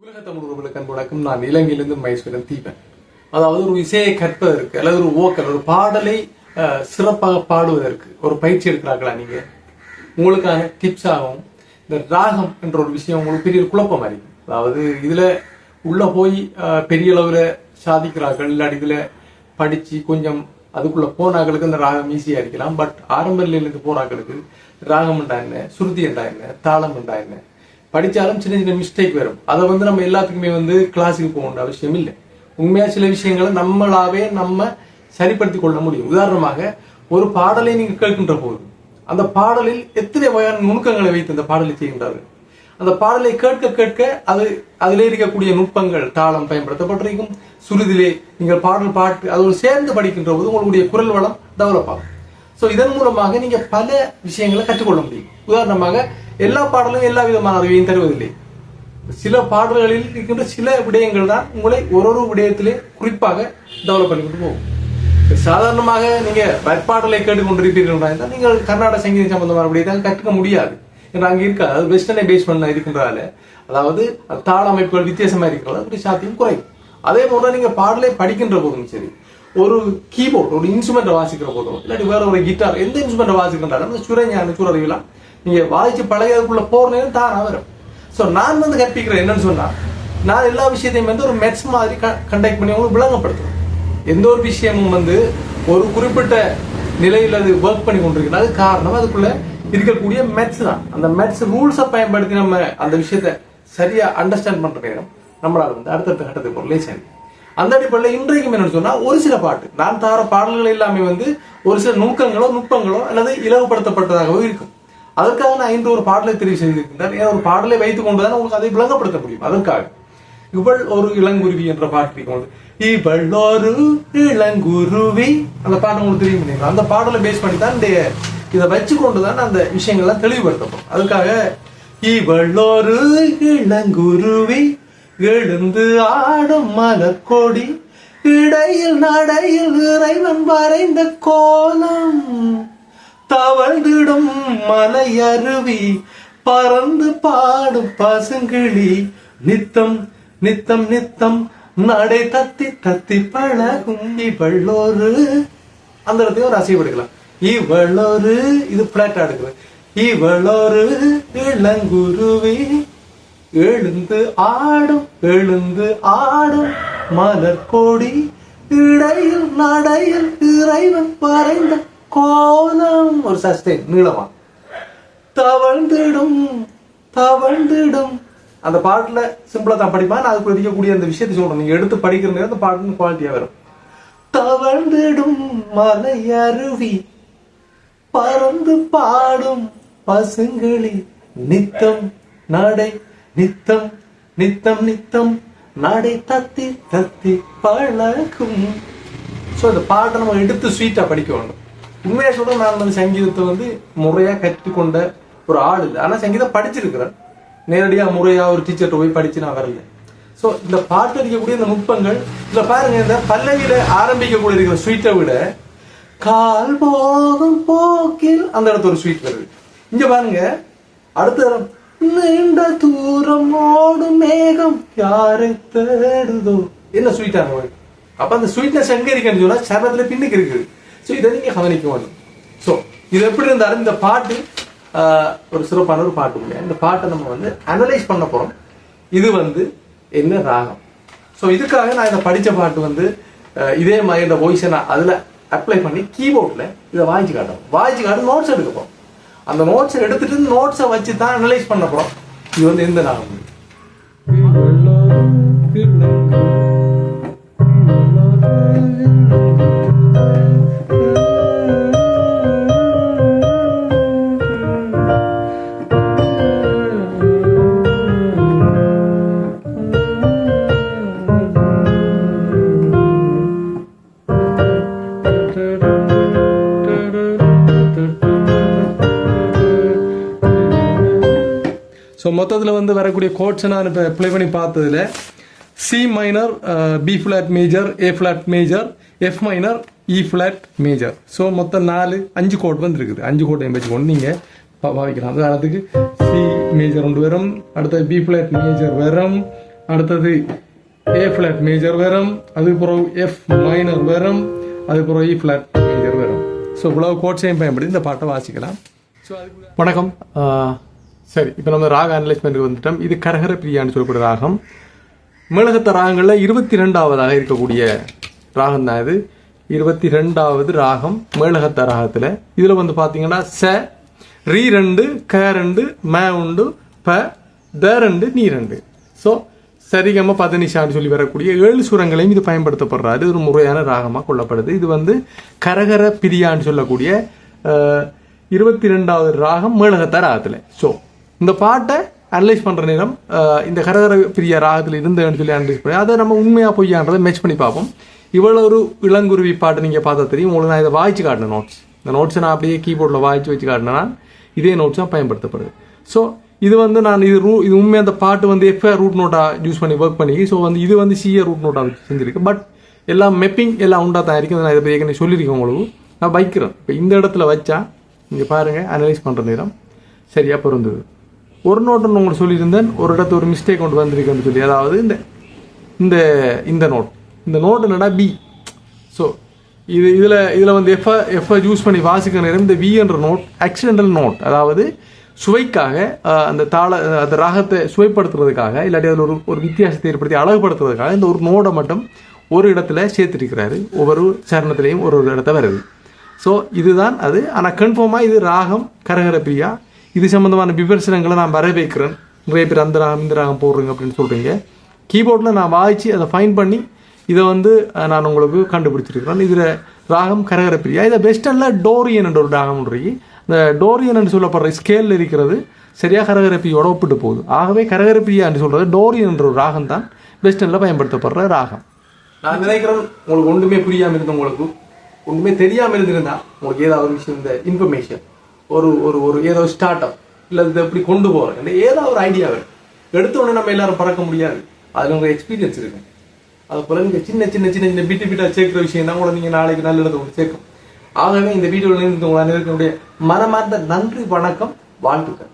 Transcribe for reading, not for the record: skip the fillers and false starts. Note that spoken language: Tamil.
உலக தமிழ் உறவுகளுக்கு அன்பு வணக்கம். நான் இலங்கையிலிருந்து மைசூரன் தீபன். அதாவது ஒரு இசையை கற்பதற்கு அல்லது ஒரு வோக்கல் ஒரு பாடலை சிறப்பாக பாடுவதற்கு ஒரு பயிற்சி எடுக்கிறார்களா நீங்க? உங்களுக்கான டிப்ஸ் ஆகும். இந்த ராகம் என்ற ஒரு விஷயம் உங்களுக்கு பெரிய குழப்பமா இருக்கும். அதாவது இதுல உள்ள போய் பெரிய அளவுல சாதிக்கிறார்கள், இல்லாட்டி இதுல படிச்சு கொஞ்சம் அதுக்குள்ள போனாக்களுக்கு இந்த ராகம் ஈஸியா இருக்கலாம். பட் ஆரம்ப நிலையிலிருந்து போறாக்களுக்கு ராகம் என்றா என்ன, சுருதி என்றா என்ன, தாளம் என்றா என்ன படிச்சாலும் சின்ன சின்ன மிஸ்டேக் வரும். அதை நம்ம எல்லாத்துக்குமே கிளாஸுக்கு போக வேண்டிய அவசியம் இல்லை. உண்மையா சில விஷயங்களை நம்மளாவே நம்ம சரிப்படுத்திக் கொள்ள முடியும். உதாரணமாக ஒரு பாடலை நீங்க கேட்கின்ற போது அந்த பாடலில் எத்தனை வகையான நுணுக்கங்களை வைத்து அந்த பாடலை செய்கின்றார்கள். அந்த பாடலை கேட்க கேட்க அதிலே இருக்கக்கூடிய நுட்பங்கள், தாளம் பயன்படுத்தப்பட்டிருக்கும், சுருதிலே நீங்கள் பாடல் பாட்டு அதோடு சேர்ந்து படிக்கின்ற போது உங்களுடைய குரல் வளம் டெவலப் ஆகும். ஸோ இதன் மூலமாக நீங்க பல விஷயங்களை கற்றுக்கொள்ள முடியும். உதாரணமாக எல்லா பாடலும் எல்லா விதமான அறிவையும் தருவதில்லை. சில பாடல்களில் இருக்கின்ற சில விடயங்கள் தான் உங்களை ஒரு விடயத்திலே குறிப்பாக டெவலப் பண்ணிக்கிட்டு போகும். சாதாரணமாக நீங்க பாடலை கேட்டுக்கொண்டிருப்பீர்கள் நீங்கள் கர்நாடக சங்கீத சம்பந்தமான விடயத்தை கற்றுக்க முடியாது. ஏன்னா அங்க இருக்காது, அது வெஸ்டர்னை பேஸ் பண்ண இருக்கின்றால, அதாவது தாள அமைப்புகள் வித்தியாசமா இருக்கிறது, அப்படி சாத்தியம் குறையும். அதே போல நீங்க பாடலை படிக்கின்ற போதும் சரி, ஒரு கீபோர்ட் ஒரு இன்ஸ்ட்ருமெண்ட் வாசிக்கிற போதும் இல்லாட்டி வேற ஒரு கிட்டார் எந்த இன்ஸ்ட்ருமெண்ட் வாசிக்கின்றாலும் அந்த சுரஞான சுரறிவிலாம் நீங்க வாசிச்சு பழகிறதுக்குள்ள போற நேரம் தானா வரும். ஸோ நான் கற்பிக்கிறேன் என்னன்னு சொன்னா, நான் எல்லா விஷயத்தையும் ஒரு மெட்ஸ் மாதிரி கண்டக்ட் பண்ணி உங்களுக்கு விளங்கப்படுத்துறேன். எந்த ஒரு விஷயமும் ஒரு குறிப்பிட்ட நிலையில் அது ஒர்க் பண்ணி கொண்டிருக்கிறது, அது காரணம் அதுக்குள்ள இருக்கக்கூடிய மெட்ஸ் தான். அந்த மெட்ஸ் ரூல்ஸை பயன்படுத்தி நம்ம அந்த விஷயத்த சரியா அண்டர்ஸ்டாண்ட் பண்ற நேரம் நம்மளால அடுத்தடுத்த கட்டத்துக்கு போகலே சரி. அந்த அடிப்படையில் இன்றைக்கும் என்னன்னு சொன்னா, ஒரு சில பாட்டு நான் தார பாடல்கள் எல்லாமே ஒரு சில நுட்பங்களோ அல்லது இலவுபடுத்தப்பட்டதாகவோ இருக்கும். அதற்காக நான் இந்த ஒரு பாடலை தெரிவு செய்திருக்கின்றேன். ஏன்னா ஒரு பாடலை வைத்துக் கொண்டுதான் உங்களுக்கு அதை விளங்கப்படுத்த முடியும். அதற்காக இவள் ஒரு இளங்குருவி என்ற பாட்டு இவள் ஒரு இளங்குருவி அந்த பாட்டு உங்களுக்கு தெரியும். அந்த பாடலை பேஸ் பண்ணி தான் இதை வச்சு கொண்டுதான் அந்த விஷயங்கள்லாம் தெளிவுபடுத்தப்படும். அதுக்காக இவள் ஒரு இளங்குருவி எழுந்து ஆடும் மலர்கொடி இடையில் நடையில் இறைவன் வரைந்த கோலம் தவழ்ந்திடும் மலை அருவி பறந்து பாடும் பசுங்கிளி நித்தம் நித்தம் நித்தம் நடை தத்தி தத்தி பழகும் இவள்ளொரு அந்த இடத்தையும் ஒரு அசைப்படுக்கலாம். இவளொரு இது பிளாட்டா எடுக்கிறது. இவளொரு இளங்குருவி எழுந்து ஆடும் மலர் கொடி இடையில் நடையில் இறைவன் வரைந்த கோலம் ஒரு சஸ்டெயின் நீளமா தவழ்ந்திடும் அந்த பாட்டுல சிம்பிளா தான் படிப்பா. நான் அதுக்கு இருக்கக்கூடிய அந்த விஷயத்தை சொல்றேன். நீங்க எடுத்து படிக்கிற நேரம் அந்த பாட்டு குவாலிட்டியா வரும். தவழ்ந்திடும் மலை அருவி பறந்து பாடும் பசுங்களி நித்தம் நடை நித்தம் நித்தம் நித்தம் நடை தத்தி தத்தி பழகும். ஸோ இந்த பாட்டை நம்ம எடுத்து ஸ்வீட்டா படிக்க வேண்டும். உண்மையா சொல்ற, நான் சங்கீதத்தை முறையா கற்றுக்கொண்ட ஒரு ஆள் இல்லை. ஆனா சங்கீதம் படிச்சிருக்கிறேன். நேரடியா முறையா ஒரு டீச்சர்கிட்ட போய் படிச்சு நான் வரல. ஸோ இந்த பாட்டு அடிக்கக்கூடிய இந்த நுட்பங்கள் இதுல பாருங்க. இந்த பல்லவியில ஆரம்பிக்கக்கூடிய இருக்கிற ஸ்வீட்டை விட கால் போகும் போக்கில் அந்த இடத்துல ஒரு ஸ்வீட் வருது. இங்க பாருங்க, அடுத்த நீண்ட தூரம் ஓடும் மேகம் யாரை தேடுதோ என்ன ஸ்வீட்டான மாதிரி. அப்ப அந்த ஸ்வீட்னஸ் எங்க இருக்குன்னு சொன்னா சரணத்துல பின்னுக்கு இருக்குது. ஸோ இதை நீங்க கவனிக்க வேண்டும். ஸோ இது எப்படி இருந்தாலும் இந்த பாட்டு ஒரு சிறப்பான ஒரு பாட்டு இல்லையா. இந்த பாட்டை நம்ம அனலைஸ் பண்ண போறோம். இது என்ன ராகம். ஸோ இதுக்காக நான் இதை படிச்ச பாட்டு இதே மாதிரி இந்த வாய்ஸை நான் அதுல அப்ளை பண்ணி கீபோர்ட்ல இதை வாய்ச்சி காட்ட நோட்ஸ் எடுக்க போறோம். அந்த நோட்ஸை எடுத்துட்டு நோட்ஸை வச்சு தான் அனலைஸ் பண்ண போறோம். இது எந்த ராகம். ஸோ மொத்தத்தில் வரக்கூடிய கோட்ஸை நான் இப்போ ப்ளே பண்ணி பார்த்ததுல C minor, B flat major, A flat major, F minor, E flat major. So மொத்தம் 5 கோட் இருக்குது. 5 கோட்டையும் வச்சுக்கொண்டு நீங்கள் பாவிக்கலாம். உதாரணத்துக்கு சி மேஜர் ஒன்று வரும், அடுத்த பி ஃபிளாட் மேஜர் வரும், அடுத்தது ஏ ஃபிளாட் மேஜர் வரும், அதுக்கு பிறகு எஃப் மைனர் வரும், அதுக்கு பிறகு இ ஃபிளாட் மேஜர் வரும். ஸோ இவ்வளவு கோட்ஸையும் பயன்படுத்தி இந்த பாட்டை வாசிக்கலாம். ஸோ வணக்கம். சரி, இப்போ நம்ம ராக அனலைஸ்மெண்ட்டுக்கு வந்துட்டோம். இது கரகர பிரியான்னு சொல்லக்கூடிய ராகம். மேலகத்த ராகங்களில் 22வது இருக்கக்கூடிய ராகம் தான் இது. 22வது ராகம் மேலகத்த ராகத்தில். இதில் வந்து பார்த்தீங்கன்னா ச ரீ 2 க 2 ம உண்டு ப த 2 நீ 2. ஸோ சரிகம பதனிஷான்னு சொல்லி வரக்கூடிய 7 சுரங்களையும் இது பயன்படுத்தப்படுறாரு. இது ஒரு முறையான ராகமாக கொள்ளப்படுது. இது வந்து கரகர பிரியான்னு சொல்லக்கூடிய 22வது ராகம் மேலகத்த ராகத்தில். ஸோ இந்த பாட்டை அனலைஸ் பண்ணுற நேரம் இந்த கரகர பிரியா ராகத்தில் இருந்தேன்னு சொல்லி அனலைஸ் பண்ணி அதை நம்ம உண்மையாக பொய்யான்றதை மேட்ச் பண்ணி பார்ப்போம். இவ்வளோ ஒரு இளங்குருவி பாட்டு நீங்கள் பார்த்தா தெரியும். உங்களுக்கு நான் இதை வாய்ச்சி காட்டினேன் நோட்ஸ். இந்த நோட்ஸை நான் அப்படியே கீபோர்டில் வாய்ச்சி வச்சு காட்டினேன்னா இதே நோட்ஸ் தான் பயன்படுத்தப்படுது. ஸோ இது வந்து நான் இது உண்மையாக அந்த பாட்டு வந்து எஃப்ஏ ரூட் நோட்டாக யூஸ் பண்ணி ஒர்க் பண்ணி, ஸோ வந்து இது வந்து சிஏ ரூட் நோட்டாக வச்சு செஞ்சிருக்கு. பட் எல்லாம் மெப்பிங் எல்லாம் உண்டாக தான் இருக்குது. நான் இதை பற்றி ஏற்கனவே சொல்லியிருக்கேன் உங்களுக்கு. நான் வைக்கிறேன். இப்போ இந்த இடத்துல வச்சா இங்கே பாருங்கள், அனலைஸ் பண்ணுற நேரம் சரியாக பொருந்தது. ஒரு நோட்டுன்னு உங்களுக்கு சொல்லியிருந்தேன், ஒரு இடத்துல ஒரு மிஸ்டேக் கொண்டு வந்திருக்குன்னு சொல்லி. அதாவது இந்த இந்த இந்த நோட் இந்த நோட் என்னடா பி. ஸோ இதில் வந்து எஃப்ஐ யூஸ் பண்ணி வாசிக்கிற நேரம் இந்த வி என்ற நோட் ஆக்சிடென்டல் நோட், அதாவது சுவைக்காக அந்த அந்த ராகத்தை சுவைப்படுத்துறதுக்காக, இல்லாட்டி அதில் ஒரு வித்தியாசத்தை ஏற்படுத்தி அழகுபடுத்துறதுக்காக இந்த ஒரு நோடை மட்டும் ஒரு இடத்துல சேர்த்துருக்கிறாரு. ஒவ்வொரு சரணத்திலையும் ஒரு இடத்த வருது. ஸோ இதுதான் அது. ஆனால் கன்ஃபார்மாக இது ராகம் கரகர பிரியா. இது சம்மந்தமான விமர்சனங்களை நான் வர வைக்கிறேன். நிறைய பேர் அந்த ராகம் இந்த ராகம் போடுறீங்க அப்படின்னு சொல்கிறீங்க. கீபோர்டில் நான் வாய்ச்சி அதை ஃபைன் பண்ணி இதை வந்து நான் உங்களுக்கு கண்டுபிடிச்சிருக்கிறேன். இதில் ராகம் கரகர பிரியா. இதை வெஸ்டர்னில் டோரியன் என்ற ஒரு ராகம் இருக்கு. இந்த டோரியன் என்று சொல்லப்படுற ஸ்கேலில் இருக்கிறது சரியாக கரகர பிரியோட ஒப்பிட்டு போகுது. ஆகவே கரகர பிரியா என்று சொல்கிறது டோரியன் என்ற ஒரு ராகம் தான் வெஸ்டர்னில் பயன்படுத்தப்படுற ராகம். நான் நினைக்கிறேன் உங்களுக்கு ஒன்றுமே புரியாமல் இருந்த, உங்களுக்கு ஒன்றுமே தெரியாமல் இருந்திருந்தா, உங்களுக்கு ஏதாவது ஒரு விஷயம் இந்த இன்ஃபர்மேஷன் ஒரு ஒரு ஏதோ ஸ்டார்ட் அப் இல்லை இதை எப்படி கொண்டு போகிறேன் ஏதாவது ஒரு ஐடியாவை எடுத்த உடனே நம்ம எல்லாரும் பறக்க முடியாது. அதில் உங்களுக்கு எக்ஸ்பீரியன்ஸ் இருக்கும். அது போல நீங்கள் சின்ன சின்ன சின்ன சின்ன பிட்டாக சேர்க்கிற விஷயம் தான் கூட நீங்கள் நாளைக்கு நல்ல இடத்துல கொண்டு சேர்க்கும். ஆகவே இந்த வீடியோவில் இருந்து உங்களை அனைவருக்கும் மனமார்ந்த நன்றி, வணக்கம், வாழ்த்துக்கள்.